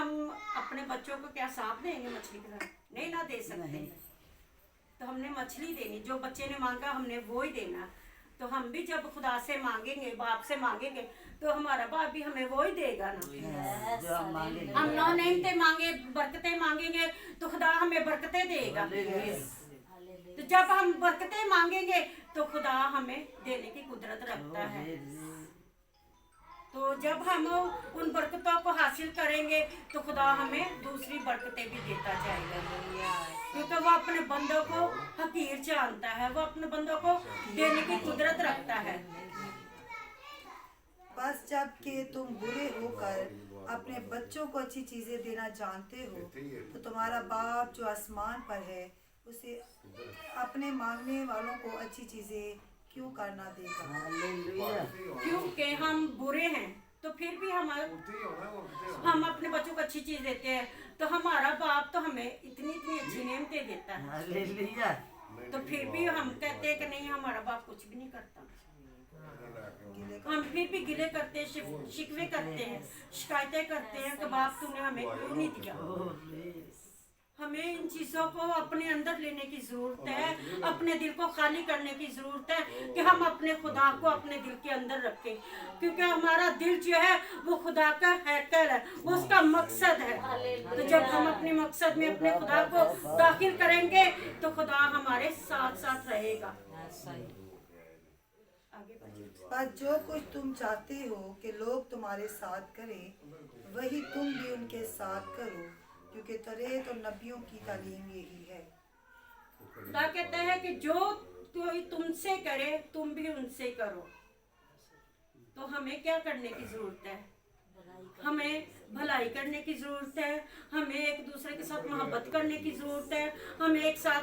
हम अपने बच्चों को क्या सांप देंगे मछली के साथ? नहीं ना दे सकते। तो हमने मछली देनी, जो बच्चे ने मांगा हमने वो ही देना। तो हम भी जब खुदा से मांगेंगे, बाप से मांगेंगे, तो हमारा बाप भी हमें वो ही देगा ना। जो हम मांगेंगे। हम नौ नेमतें मांगे, बरकतें मांगेंगे तो खुदा हमें बरकतें देगा। तो जब हम बरकतें मांगेंगे तो खुदा हमें देने की कुदरत रखता है। तो जब हम उन बरकतों को हासिल करेंगे तो खुदा हमें दूसरी बरकतें भी देता जाएगा, क्योंकि वो अपने बंदों को हकीर जानता है, वो अपने बंदों को देने की कुदरत रखता है। बस जब कि तुम बुरे होकर अपने बच्चों को अच्छी चीजें देना जानते हो, तो तुम्हारा बाप जो आसमान पर है उसे अपने मांगने वालों को अच्छी चीजें क्यों करना देगा। क्योंकि हम बुरे हैं तो फिर भी हम अपने बच्चों को अच्छी चीज देते हैं, तो हमारा बाप तो हमें इतनी इतनी अच्छी नेमतें देता है। तो फिर भी हम कहते हैं कि नहीं, हमारा बाप कुछ भी नहीं करता। हम फिर भी गिले करते हैं, शिकवे करते हैं, शिकायतें करते हैं कि बाप तूने हमें क्यों नहीं दिया। हमें इन चीज़ों को अपने अंदर लेने की ज़रूरत है, अपने दिल को खाली करने की ज़रूरत है कि हम अपने खुदा को अपने दिल के अंदर रखें, क्योंकि हमारा दिल जो है वो खुदा का हैकल है, वो उसका मकसद है। तो जब हम अपने मकसद में अपने खुदा को दाखिल करेंगे तो खुदा हमारे साथ साथ रहेगा। पर जो कुछ तुम चाहते हो कि लोग तुम्हारे साथ करें, वही तुम भी उनके साथ करो, क्योंकि तौरात और नबियों की तालीम यही है। खुदा कहता है कि जो कोई तुमसे करे तुम भी उनसे करो। तो हमें क्या करने की जरूरत है? हमें भलाई करने की जरूरत है, हमें एक दूसरे के साथ मोहब्बत करने की जरूरत है, हमें एक साथ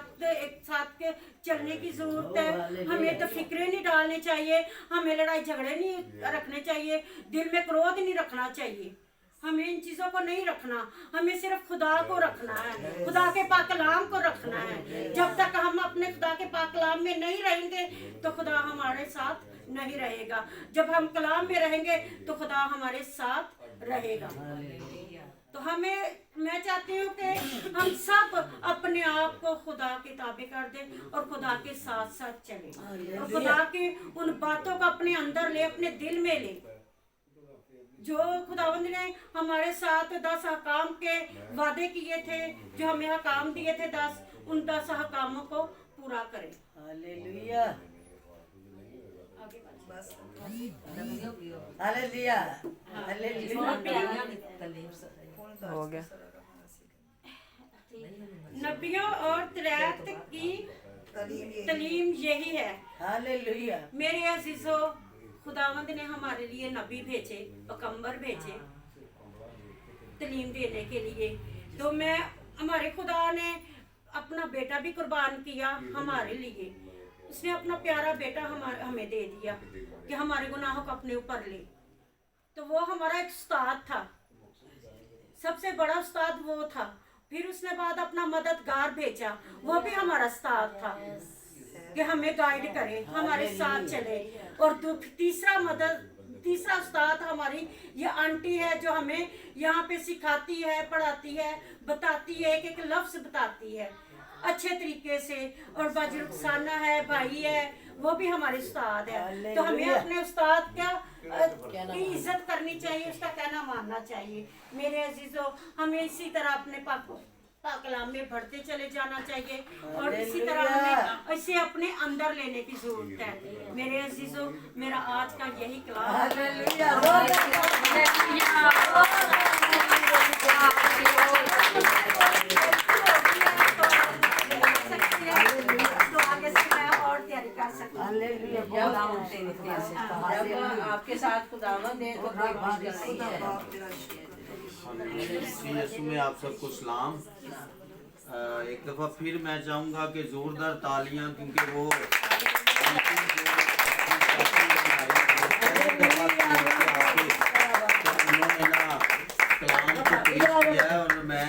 के चलने की जरूरत है। हमें तो फिक्रें नहीं डालनी चाहिए, हमें लड़ाई झगड़े नहीं रखने चाहिए, दिल में क्रोध नहीं रखना चाहिए। हमें इन चीज़ों को नहीं रखना, हमें सिर्फ खुदा को रखना है, खुदा के पाक कलाम को रखना है। जब तक हम अपने खुदा के पाक कलाम में नहीं रहेंगे तो खुदा हमारे साथ नहीं रहेगा। जब हम कलाम में रहेंगे तो खुदा हमारे साथ रहेगा। तो मैं चाहती हूँ कि हम सब अपने आप को खुदा के ताबे कर दें और खुदा के साथ साथ चलें, और खुदा की उन बातों को अपने अंदर ले, अपने दिल में ले। जो खुदावंद ने हमारे साथ 10 हकाम के वादे किए थे, जो हमें हकाम दिए थे 10, उन 10 हकामों को पूरा करें। हालेलुया, बस हालेलुया, हालेलुया। हो गया। नबियों और तौरात की तालीम यही है। हालेलुया। मेरे अजीजों, खुदावंद ने हमारे लिए नबी भेजे, पैगंबर भेजे तालीम देने के लिए। तो हमारे खुदा ने अपना बेटा भी कुर्बान किया हमारे लिए। उसने अपना प्यारा बेटा हमें दे दिया कि हमारे गुनाहों को अपने ऊपर ले। तो वो हमारा एक उस्ताद था, सबसे बड़ा उस्ताद वो था। फिर उसने बाद अपना मददगार भेजा, वो भी हमारा उस्ताद था कि हमें गाइड करे, हमारे साथ चले। और तीसरा उस्ताद हमारी ये आंटी है, जो हमें यहाँ पे सिखाती है, पढ़ाती है, बताती है, एक लफ्ज़ बताती है अच्छे तरीके से। और बाजी रुखसाना है, भाई है, वो भी हमारे उस्ताद है। तो हमें अपने उस्ताद की इज्जत करनी चाहिए, उसका कहना मानना चाहिए। मेरे अजीजों, हमें इसी तरह अपने कलाम में बढ़ते चले जाना चाहिए, और इसी तरह हमें इसे अपने अंदर लेने की जरूरत है। मेरे अजीजों, मेरा आज का यही कलाम तो आगे से मैं और तैयारी कर सकूं। आपके साथ खुदावंद है तो कोई मुश्किल नहीं है। यीशु में आप सबको सलाम। एक दफ़ा फिर मैं चाहूँगा कि ज़ोरदार तालियां, क्योंकि वो उन्होंने ना कलाम को पेश किया है, और मैं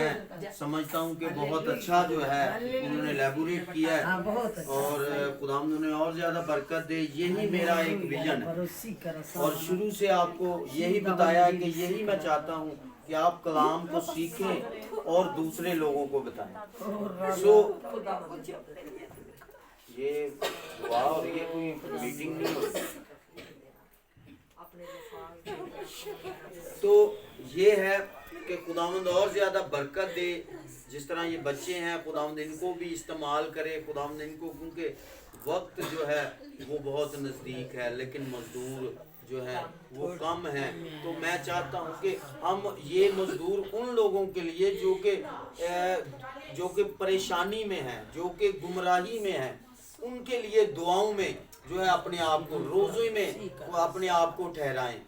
समझता हूँ कि बहुत अच्छा जो है उन्होंने एलैबोरेट किया है, और खुदा उन्होंने और ज़्यादा बरकत दे। यही मेरा एक विजन है, और शुरू से आपको यही बताया है कि यही मैं चाहता हूँ कि आप कलाम को सीखें और दूसरे लोगों को बताएं। सो ये दुआ और ये कोई मीटिंग नहीं होती। तो ये है कि खुदावंद और ज़्यादा बरकत दे। जिस तरह ये बच्चे हैं, खुदावंद इनको भी इस्तेमाल करे, खुदावंद इनको, क्योंकि वक्त जो है वो बहुत नज़दीक है, लेकिन मजदूर जो है वो कम है। तो मैं चाहता हूँ कि हम ये मजदूर उन लोगों के लिए जो कि परेशानी में हैं, जो कि गुमराही में हैं, उनके लिए दुआओं में जो है अपने आप को, रोज़े में अपने आप को ठहराएं।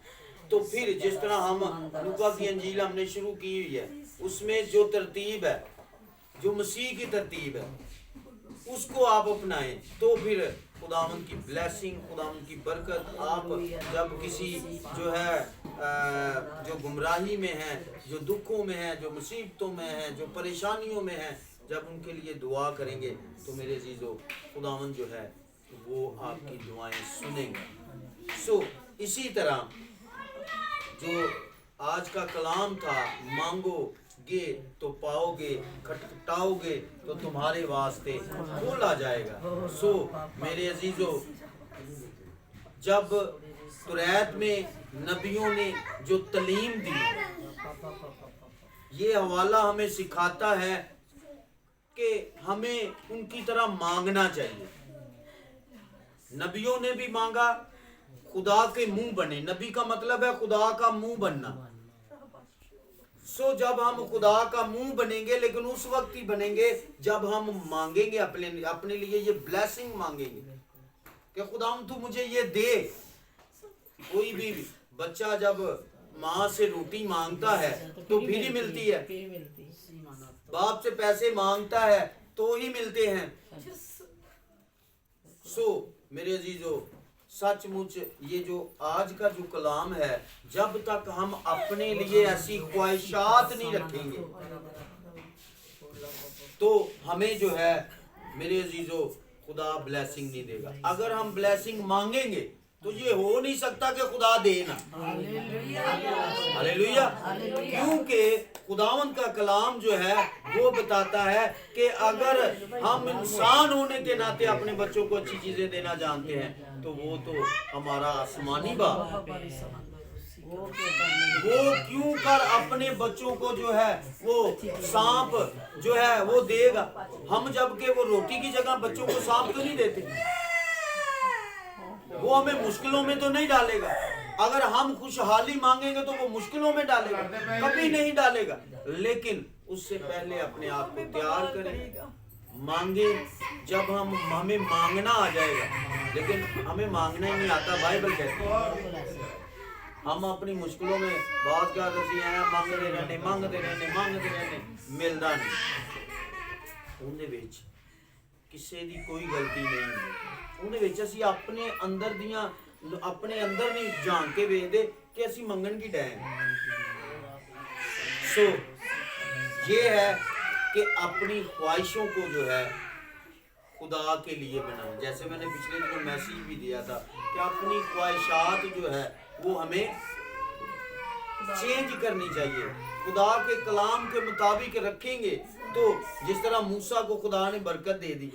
तो फिर जिस तरह हम लूका की अंजील हमने शुरू की हुई है, उसमें जो तरतीब है, जो मसीह की तरतीब है, उसको आप अपनाएं। तो फिर खुदावंद की ब्लेसिंग, खुदावंद की बरकत, आप जब किसी जो है जो गुमराही में हैं, जो दुखों में हैं, जो मुसीबतों में हैं, जो परेशानियों में हैं, जब उनके लिए दुआ करेंगे तो मेरे अजीजों खुदावंद जो है वो आपकी दुआएं सुनेंगे। सो इसी तरह जो आज का कलाम था, मांगोगे तो पाओगे, खटखटाओगे तो तुम्हारे वास्ते खोला जाएगा। सो मेरे अजीजों, जब तुरैत में नबियों ने जो तालीम दी, ये हवाला हमें सिखाता है कि हमें उनकी तरह मांगना चाहिए। नबियों ने भी मांगा, खुदा के मुंह बने। नबी का मतलब है खुदा का मुंह बनना। सो जब हम खुदा का मुंह बनेंगे, लेकिन उस वक्त ही बनेंगे जब हम मांगेंगे, अपने लिए ये ब्लेसिंग मांगेंगे कि खुदा तू मुझे ये दे। कोई भी बच्चा जब माँ से रोटी मांगता है तो फिर ही मिलती है, बाप से पैसे मांगता है तो ही मिलते हैं। सो मेरे अजीजों, सचमुच ये जो आज का जो कलाम है, जब तक हम अपने लिए ऐसी ख्वाहिशात नहीं रखेंगे तो हमें जो है मेरे अजीजों खुदा ब्लेसिंग नहीं देगा। अगर हम ब्लेसिंग मांगेंगे तो ये हो नहीं सकता कि खुदा देना। हालेलुया। क्योंकि खुदावंद का कलाम जो है वो बताता है कि अगर हम इंसान होने के नाते अपने बच्चों को अच्छी चीजें देना जानते हैं तो वो तो हमारा आसमानी बाप, वो क्यों कर अपने बच्चों को जो है वो सांप जो है वो देगा। हम जबकि वो रोटी की जगह बच्चों को सांप तो नहीं देते, वो हमें मुश्किलों में तो नहीं डालेगा। अगर हम खुशहाली मांगेंगे तो वो मुश्किलों में डालेगा, कभी नहीं डालेगा। लेकिन उससे पहले अपने आप को तैयार करें, मांगे। जब हमें मांगना आ जाएगा, लेकिन हमें मांगना ही नहीं आता। बाइबल कहती है हम अपनी मुश्किलों में बहुत मांगते रहने मिलता नहीं। उनके विच किसी दी कोई गलती नहीं है। उनके विच असी अपने अंदर नहीं जान के वेखदे कि असी मंगन की डै। सो ये है कि अपनी ख्वाहिशों को जो है खुदा के लिए बनाएं। जैसे मैंने पिछले दिनों मैसेज भी दिया था कि अपनी ख्वाहिशात जो है वो हमें चेंज करनी चाहिए, खुदा के कलाम के मुताबिक रखेंगे। तो जिस तरह मूसा को खुदा ने बरकत दे दी,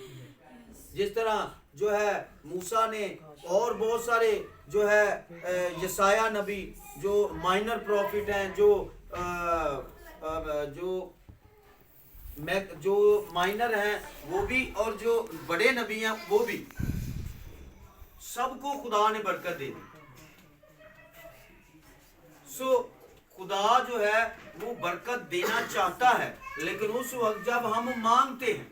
जिस तरह जो है मूसा ने और बहुत सारे जो है यसाया नबी जो माइनर प्रॉफिट हैं, जो माइनर हैं वो भी, और जो बड़े नबी हैं वो भी, सबको खुदा ने बरकत दे दी। सो खुदा जो है वो बरकत देना चाहता है, लेकिन उस वक्त जब हम मांगते हैं।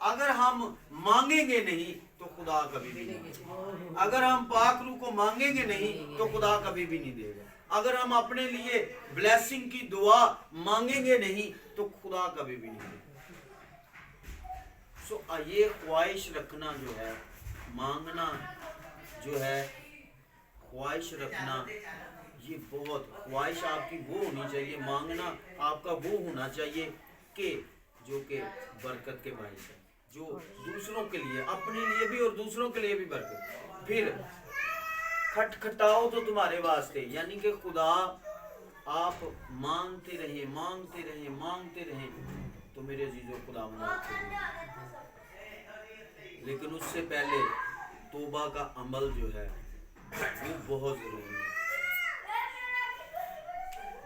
अगर हम मांगेंगे नहीं तो खुदा कभी भी नहीं देगा। अगर हम पाक रूह को मांगेंगे नहीं तो खुदा कभी भी नहीं देगा। अगर हम अपने लिए ब्लेसिंग की दुआ मांगेंगे नहीं तो खुदा कभी भी नहीं देगा। सो ये ख्वाहिश रखना जो है, मांगना जो है, ख्वाहिश रखना, ये बहुत ख्वाहिश आपकी वो होनी चाहिए, मांगना आपका वो होना चाहिए कि जो कि बरकत के बायस है, जो दूसरों के लिए, अपने लिए भी और दूसरों के लिए भी बरकत। फिर खटखटाओ तो तुम्हारे वास्ते, यानी कि खुदा आप मांगते रहें मांगते रहें मांगते रहें तो मेरे अजीजों खुदावंद आपको देगा। लेकिन उससे पहले तौबा का अमल जो है वो बहुत ज़रूरी है।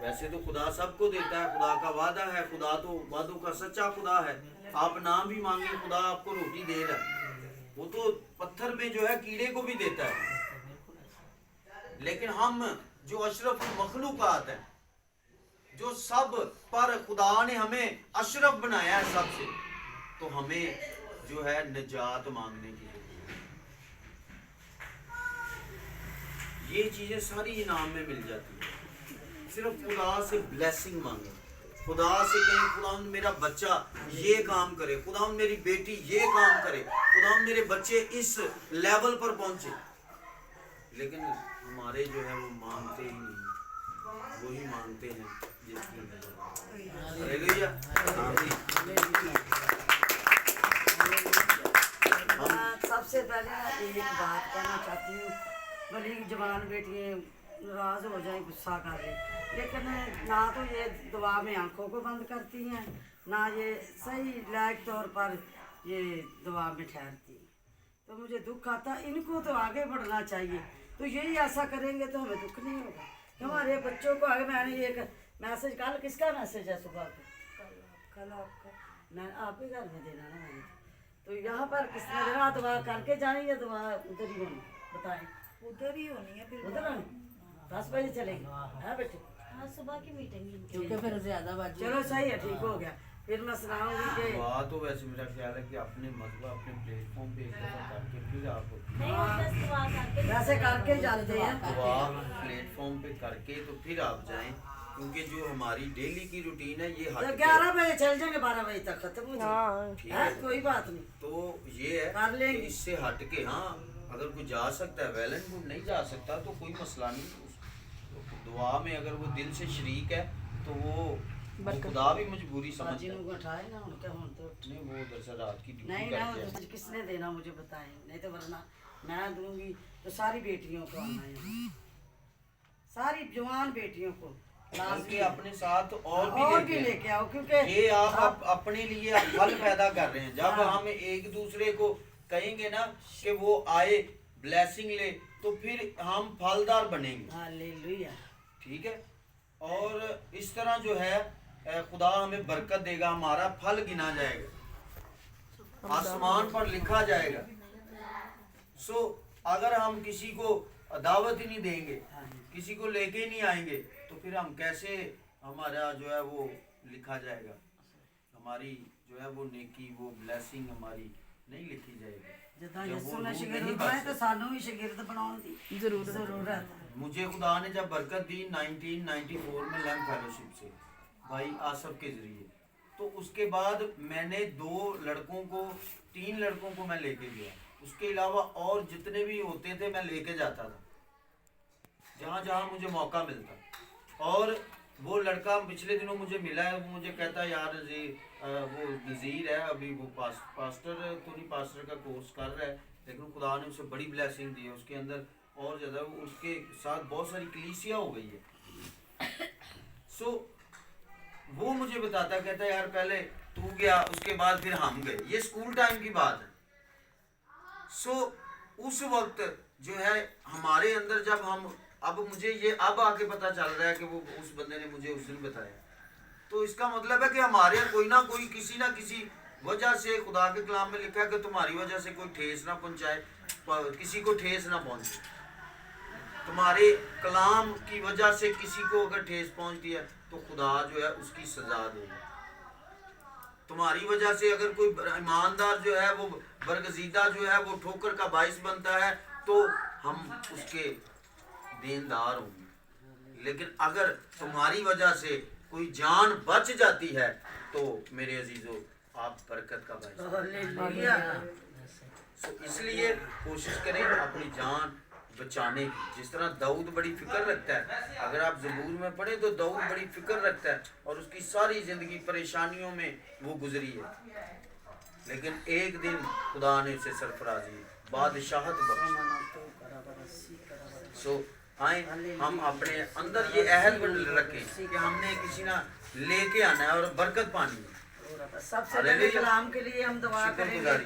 वैसे तो खुदा सबको देता है, खुदा का वादा है, खुदा तो वादों का सच्चा खुदा है। आप ना भी मांगे खुदा आपको रोटी दे रहा है, वो तो पत्थर में जो है कीड़े को भी देता है। लेकिन हम जो अशरफ मखलूकात है, जो सब पर खुदा ने हमें अशरफ बनाया है सबसे, तो हमें जो है निजात मांगने की जरूरत है। ये चीजें सारी इनाम में मिल जाती है। सिर्फ खुदा से ब्लेसिंग मांगे, खुदा से कहें खुदा मेरा बच्चा ये काम करे, खुदा मेरी बेटी ये काम करे, खुदा मेरे बच्चे इस लेवल पर पहुंचे। लेकिन हमारे जो है वो मांगते ही नहीं, वही मांगते हैं जिसकी हालेलुया। सबसे पहले एक बात कहना चाहती हूँ, भली जवान बेटियाँ नाराज हो जाए, गुस्सा कर ले, लेकिन ना तो ये दुआ में आंखों को बंद करती हैं, ना ये सही लायक तौर पर ये दुआ में ठहरती हैं। तो मुझे दुख आता, इनको तो आगे बढ़ना चाहिए। तो यही ऐसा करेंगे तो हमें दुख नहीं होगा। हमारे बच्चों को आगे, मैंने एक मैसेज, कल किसका मैसेज है सुबह को? कल आपका, मैं आपके घर में देना ना मैंने। तो यहाँ पर किसने देना? दुआ करके जाए या दुआ उधर ही होनी? बताएं। उधर ही होनी है, फिर उधर आनी 10 बजे चलेगी, है बेटे? हाँ, सुबह की मीटिंग क्योंकि फिर ज्यादा बात, चलो सही है, ठीक हो गया। फिर मैं सुनाऊंगी कि दुआ तो वैसे मेरा ख्याल है कि अपने मतलब अपने प्लेटफॉर्म पे एक दफा करके फिर आप नहीं, बस दुआ करके वैसे करके जाते हैं। दुआ प्लेटफॉर्म पे करके तो फिर आप जाएं, क्योंकि जो हमारी डेली की रूटीन है ये तो हट 11 बजे चल जाएंगे, 12 बजे तक खत्म हो जाए, ठीक है, है। कोई बात नहीं। तो ये है कर लेंगे। कि इससे हट के, हाँ अगर कोई जा सकता है वेल एंड गुड, नहीं जा सकता तो कोई मसला नहीं। दुआ में अगर वो दिल से शरीक है तो वो खुदा भी मजबूरी समझता है। जिनको उठाए ना उनके हम तो नहीं, वो दरअसल रात की ड्यूटी नहीं करते ना, हैं। किसने देना मुझे बताएं, नहीं तो वरना मैं दूंगी तो सारी बेटियों को आना है, सारी जवान बेटियों को बल्कि अपने साथ और और भी भी लेके लेके आओ, क्योंकि ये आप अपने लिए आप फल पैदा कर रहे हैं। जब हाँ। हम एक दूसरे को कहेंगे ना कि वो आए ब्लेसिंग ले, तो फिर हम फलदार बनेंगे। हालेलुया। ठीक है। और इस तरह जो है खुदा हमें बरकत देगा, हमारा फल गिना जाएगा, आसमान पर लिखा जाएगा। सो अगर हम किसी को दावत ही नहीं देंगे, किसी को लेके ही नहीं आएंगे, तो फिर हम कैसे, हमारा जो है वो लिखा जाएगा, हमारी जो है वो नेकी, वो ब्लेसिंग हमारी नहीं लिखी जाएगी। जितना जब वो यीशु ने रूह शागिर्द नहीं बनाए तो बरसे। सानू भी शागिर्द बनाने की जरूरत है। मुझे खुदा ने जब बरकत दी 1994 में लैंप फेलोशिप से भाई आसफ के जरिए, तो उसके बाद मैंने 3 लड़कों को मैं लेके गया। उसके अलावा और जितने भी होते थे मैं लेके जाता था जहाँ जहाँ मुझे मौका मिलता। और वो लड़का पिछले दिनों मुझे मिला है, वो मुझे कहता है यार जी वो नज़ीर है, अभी वो पास्टर तो नहीं, पास्टर का कोर्स कर रहा है, लेकिन खुदा ने उसे बड़ी ब्लेसिंग दी है, उसके अंदर और ज़्यादा उसके साथ बहुत सारी कलीसिया हो गई है। सो वो मुझे बताता, कहता है यार पहले तू गया, उसके बाद फिर हम गए। ये स्कूल टाइम की बात है। सो उस वक्त जो है हमारे अंदर जब हम, अब मुझे ये अब आके पता चल रहा है कि वो उस बंदे ने मुझे उस दिन बताया, तो इसका मतलब है कि हमारे कोई ना कोई किसी ना किसी वजह से, खुदा के कलाम में लिखा है कि तुम्हारी वजह से कोई ठेस ना पहुंचाए, किसी को ठेस ना पहुंचे। तुम्हारे कलाम की वजह से किसी को अगर ठेस पहुंचती है तो खुदा जो है उसकी सजा देगा। तुम्हारी वजह से अगर कोई ईमानदार जो है वो बरगजीदा जो है वो ठोकर का बाइस बनता है तो हम उसके देनदार होंगे। लेकिन अगर तुम्हारी वजह से कोई जान बच जाती है तो मेरे अजीजों आप बरकत का बाइस। हालेलुया। सो इसलिए कोशिश करें अपनी जान बचाने की। जिस तरह दाऊद बड़ी फिक्र रखता है, अगर आप ज़बूर में पढ़े तो दाऊद बड़ी फिक्र रखता है और उसकी सारी ज़िंदगी परेशानियों में वो गुजरी है, लेकिन एक दिन खुदा ने उसे सरफराजी बादशाहत बख्शी। सो آئیں ہم اپنے اندر یہ عہد رکھیں کہ ہم نے کسی نہ لے کے آنا ہے اور برکت پانی ہے. سب سے پہلے کلام کے لیے ہم دعا کریں گے,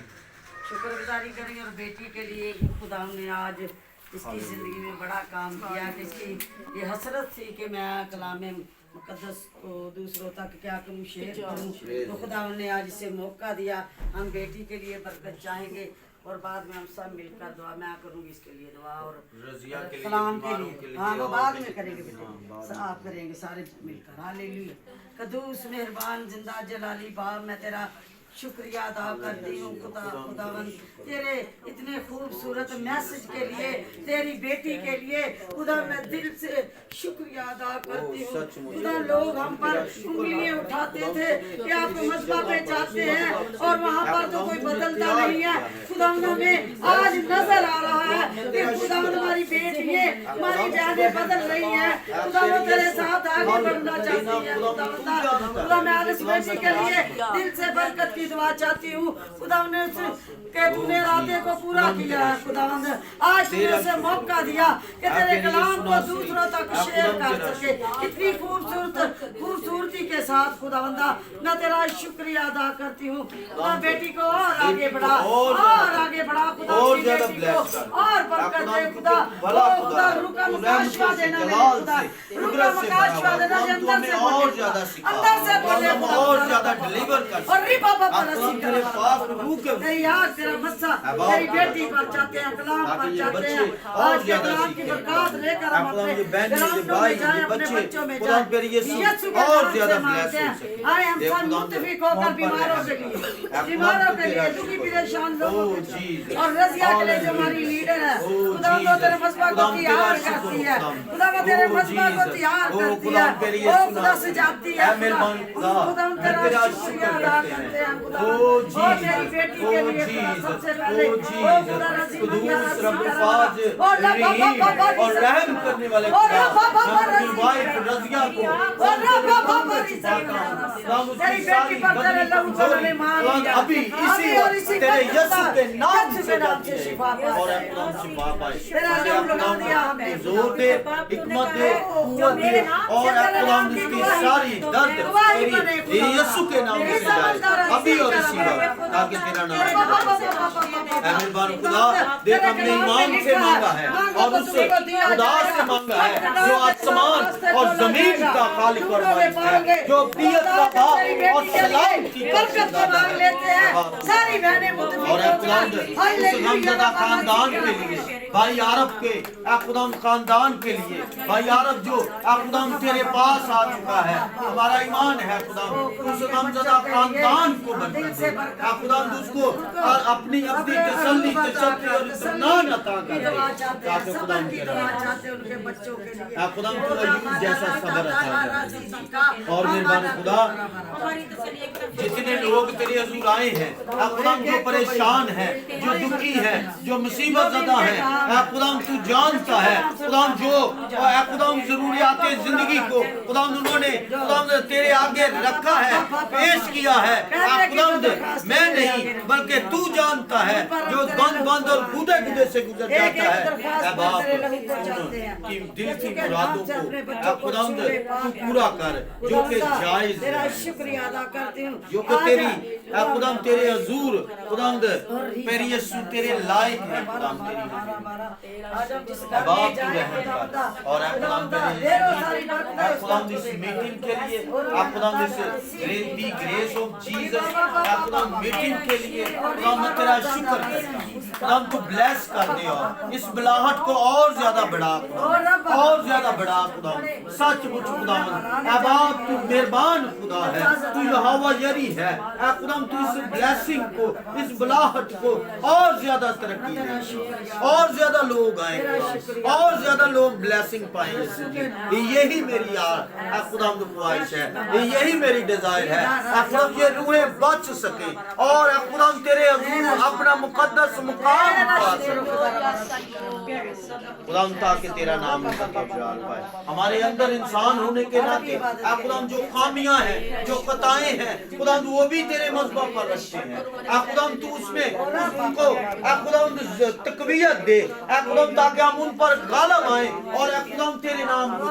شکر گزاری کریں گے, اور بیٹی کے لیے خدا نے آج اس کی زندگی میں بڑا کام کیا کہ اس کی یہ حسرت تھی کہ میں کلام مقدس کو دوسروں تک کیا کروں, شیئر کروں, تو خدا نے آج اسے موقع دیا. ہم بیٹی کے لیے برکت چاہیں گے اور بعد میں ہم سب مل کر دعا, میں کروں گی اس کے لیے دعا اور کلام کے لیے, ہاں وہ بعد میں کریں گے بیٹے, آپ کریں گے سارے مل کر. ہاللیلویا. قدوس مہربان زندہ جلالی باپ, میں تیرا شکریہ ادا کرتی ہوں خداوند تیرے اتنے خوبصورت میسج کے لیے, تیری بیٹی کے لیے خدا میں دل سے شکریہ ادا کرتی ہوں. خدا لوگ ہم پر انگلیاں اٹھاتے تھے کہ آپ مذبح پہ جاتے ہیں اور وہاں پر تو کوئی بدلتا نہیں ہے. خدا ہمیں آج نظر آ رہا ہے کہ خدا ہماری بیٹیاں ہماری بہنیں بدل رہی ہیں. خدا وہ تیرے ساتھ آگے بڑھنا چاہتی ہیں. خدا میں آج اس بیٹی کے لیے دل سے برکت کی دعا چاہتی ہوں. خدا نے کہ تو نے ارادے کو پورا کیا ہے. خدا نے آج تم نے اسے موقع دیا کہ تیرے کلام کو دوسروں تک شیئر کر سکے اتنی خوبصورتی کے ساتھ. خدا بندہ میں تیرا شکریہ ادا کرتی ہوں. خدا بیٹی کو اور آگے بڑھا, اور آگے بڑھا. خدا کی بیٹی کو اور برکت دے. خدا خدا روح کا مکاشفہ دینا میرے خدا, روح کا مکاشفہ دینا جو اندر سے اور زیادہ اندر سے بولے اور زیادہ ڈلیور کر اور ریبا بابا تیرے پاک روح کے تیری آگ تیرا مسا تیری بیٹی پر چاہتے ہیں, کلام پر چاہتے ہیں. آج کے کلام کی برکات لے کر ہم اپنے گرانڈوں میں جائیں, اپنے بچوں میں جائیں. یسوع کے نام سے مانگتے ہیں. آئے ہم سب متفق ہو کر بیماروں کے لیے, بیماروں کے لیے, دکھی پریشان لوگوں کے لیے, اور رضیہ کے لیے جو ہماری لیڈر ہے. خدا وہ تیرے مذبح کو تیار کرتی ہے. خدا وہ تیرے مذبح کو تیار کرتی ہے. او خدا سجاتی ہے. خدا ہم تیرا شکریہ ادا کرتے ہیں. خدا تیری بیٹی کے لیے خدا سب سے پہلے خدا رضی اور رحم کرنے والے رضیہ کو تیری بیٹی پر تیرے لہو کا ایمان ابھی اسی تیرے یسوع کے نام سے شفا اور اپنا شفا پائے. تیرا نام لگا دیا ہمیں. زور دے, حکمت دے, قوت دے, اور اپنا اس کی ساری درد تیری یسوع کے نام سے جائے ابھی اور اسی وقت, تاکہ تیرا نام اے مہربان خدا دیکھ ہم نے ایمان سے مانگا ہے اور اس سے خدا سے مانگا ہے جو آسمان اور زمین کا خالق اور مالک ہے, جو بیت کا باپ اور سلام کی برکت کو مانگ لیتے ہیں. ساری بہنیں متفق اور ہو اے خدا اس غمزدہ خاندان کے لیے, بھائی عرب کے اے خدا خاندان کے لیے, بھائی عرب جو اے خدا تیرے پاس آ چکا ہے, ہمارا ایمان ہے خدا اس غمزدہ خاندان کو برکت دے. اے خدا اس کو اپنی تسلی تشفی اور اطمینان عطا کر دے, تاکہ خدا ان کے دعا چاہتے ہیں ان کے بچوں کے لیے. اے خدا کو ایوب جیسا صبر عطا کر دے. اور مہربان خدا جتنے لوگ تیرے حضور آئے ہیں, اے خدا جو پریشان ہیں, جو دکھی ہیں, جو مصیبت زدہ ہیں, اے خدا تو جانتا ہے. خدا جو اے خدا ضروریات زندگی کو خدا انہوں نے خدا تیرے آگے رکھا ہے, پیش کیا ہے. اے خدا میں نہیں بلکہ تو جانتا ہے جو بند بند اور گودے گودے سے گزر جاتا ہے. اے باپ کی دل کی مرادوں کو اے خدا تو پورا کر جو کہ جائز تیرا ہے, شکریہ ادا کرتی ہوں. جو کہ تیری اے خدا تیرے حضور خدا میری یسوع تیرے لائق ہے. خدا تیری آج ہم جس اے گھر باپ میں تو جائیں رحم خدا کر, اور اے خدا اے خدا اس میٹنگ کے لیے, اے خدا اس دی گریس آف جیزس, اے خدا میٹنگ کے لیے خدا میں تیرا شکر کرتا ہوں. خدا تو بلیس کر دے اور اس بلاہٹ کو اور زیادہ بڑھا خدا, اور زیادہ بڑھا خدا. سچ مچ خدا اے باپ تو مہربان خدا ہے, تو یہوہ یری ہے. اے خدا تو اس بلیسنگ کو, اس بلاہٹ کو اور زیادہ ترقی دے, اور زیادہ لوگ آئیں, اور زیادہ لوگ بلیسنگ پائیں. یہی میری اے خدا खुदावंद ख्वाहिश है, यही मेरी डिजायर है खुदावंद ये रूहें बच सके और खुदावंद तेरे हजूर अपना मुकद्दस मुकाम पा सके खुदावंद, ताकि तेरा नाम उनका जलाल पाए। हमारे अंदर इंसान होने के नाते खुदावंद जो खामियां हैं, जो खताएं हैं खुदावंद वो भी तेरे मज़बा पर रखते हैं खुदावंद, तू उसमें उनको खुदावंद तकवीयत दे खुदावंद, ताकि हम उन पर गालिब आए और खुदावंद तेरे नाम को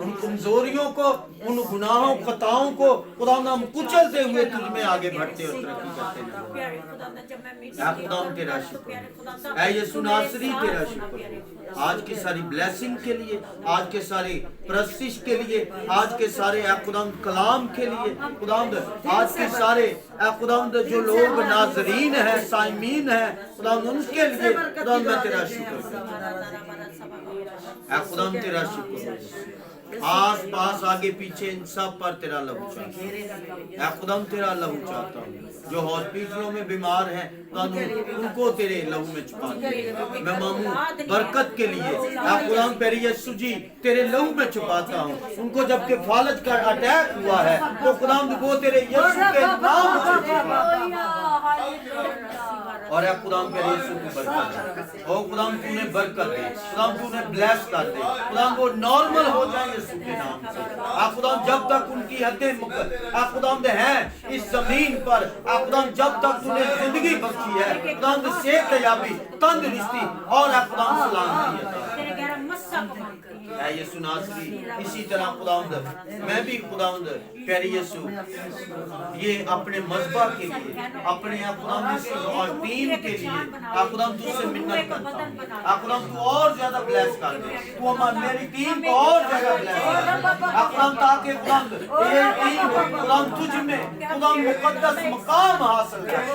उन कमजोरियों को, उन गुनाहों खताओं को खुदावंद हम कुचलते हुए तुझ में आगे बढ़ते और तरक्की करते हैं खुदावंद तेरा शुक्र है यीशु नासरी, तेरा शुक्र है आज की सारी ब्लेसिंग के लिए, आज के सारे प्रस्तिश के लिए, आज के सारे खुदावंद कलाम के लिए खुदावंद, आज के सारे खुदावंद जो लोग नाज़रीन हैं, साइमीन हैं खुदावंद, उनके लिए खुदावंद मैं तेरा शुक्र करता हूं खुदावंद, तेरा शुक्र आस पास आगे पीछे इन सब पर तेरा लहू चाहता हूं खुदावंद, तेरा लहू चाहता हूं। जो हॉस्पिटलों में बीमार हैं उनको तेरे लहू में छुपा दे। मैं मामू बरकत के लिए खुदावंद पेरी यीशु जी तेरे लहू में छुपाता हूँ। उनको जबकि फालज का अटैक हुआ है तो खुदावंद वो तेरे यीशु के नाम से और खुदावंद पेरी यीशु की बरकत ओ खुदावंद तूने बरकत दे, खुदावंद तूने ब्लेस कर दे खुदावंद, वो नॉर्मल हो जाए यीशु के नाम से खुदावंद, जब तक उनकी हदें खुदावंद है इस जमीन पर खुदावंद, जब तक तूने जिंदगी बख्शी है खुदावंद, सेहतयाबी, तंदुरुस्ती और खुदावंद सलामती है यीशु नासरी। इसी तरह खुदावंद मैं भी खुदावंद प्यारे यीशु ये अपने मज़बा के लिए, अपने खुदावंद इस और टीम के लिए खुदावंद तुझसे मिन्नत करता हूं खुदावंद, तू और ज्यादा ब्लेस कर दे, तू हमारी मेरी टीम को और ज्यादा ब्लेस कर दे खुदावंद, ताकि खुदावंद ये टीम खुदावंद तुझ में खुदावंद मुकद्दस मकाम हासिल करे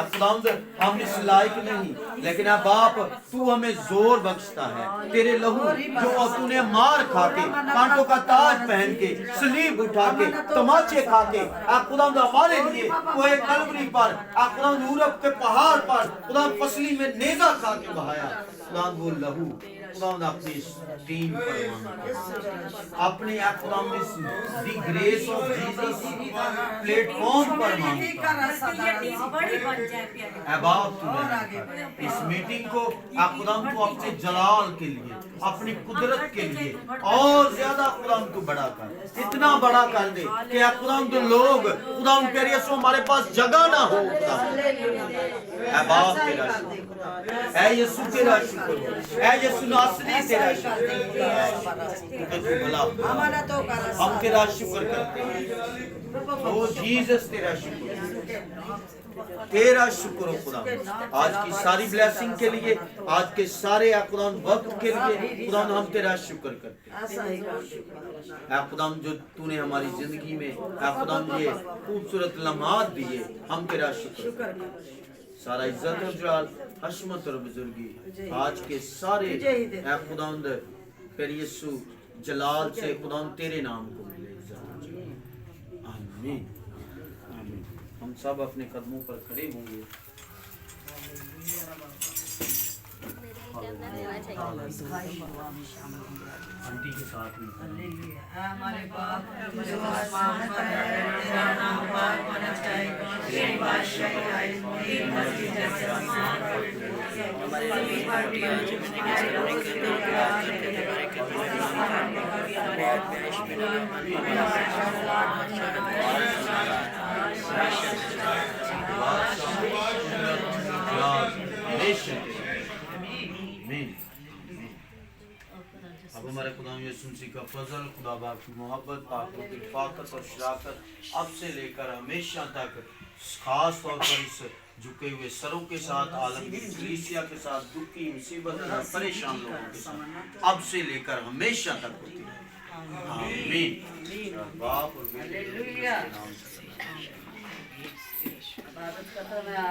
खुदावंद। हम इस लायक नहीं, लेकिन अब बाप तू हमें जोर बख्शता है, तेरे लहू जो तूने मार खा के, कांटों का ताज पहन के, सलीब उठा के, तमाचे खा के खुदावंद हमारे लिए वो एक कलवरी पर खुदावंद यूरोप के पहाड़ पर खुदावंद फसली में नेजा खा के बहाया खुदावंद, वो लहू खुदावंद अपनी टीम पर अपने खुदावंद दी ग्रेस ऑफ जीसस प्लेटफॉर्म पर मांगता बाप तूने इस मीटिंग को खुदावंद तू अपने जलाल के लिए, अपनी कुदरत के लिए और ज्यादा खुदावंद तू बड़ा कर, इतना बड़ा कर दे कि खुदावंद लोग खुदावंद प्यारे यीशु हमारे पास जगह ना हो बाप तेरा शुक्र है यीशु, तेरा शुक्र है यीशु नासरी, तेरा शुक्र हम तेरा शुक्र करते हैं ओ जीसस, तेरा शुक्र, तेरा शुक्र हो खुदा आज की सारी ब्लेसिंग के लिए, आज के सारे खुदावंद वक्त के लिए खुदावंद हम तेरा शुक्र करते हैं खुदावंद, जो तूने हमारी जिंदगी में खुदावंद ये खूबसूरत लम्हात दिए हम तेरा शुक्र करते हैं। सारा इज्जत और जलाल, हशमत और बुजुर्गी आज के सारे खुदावंद फिर यीशु जलाल से खुदावंद तेरे नाम को मिले। आमीन आमीन। हम सब अपने कदमों पर खड़े होंगे। आंटी के साथ में हमारे बाप जो आसमान पर है, तेरा नाम पाक होना चाहिए, तेरी बादशाही आए, तेरी मर्जी जैसे आसमान पर जमीन पर भी हो, हमारे रोज के रोटी आज दे दे, हमारे अब हमारे खुदा यीशु मसीह का फजल, खुदा बाप की मोहब्बत, पापों की फाकत और शराकत अब से लेकर हमेशा तक खास तौर पर इस झुके हुए सरों के साथ, आलम की कलीसिया के साथ, दुखी मुसीबत में परेशान लोगों के साथ अब से लेकर हमेशा तक होती है। आमीन। बाप और बेटे के नाम से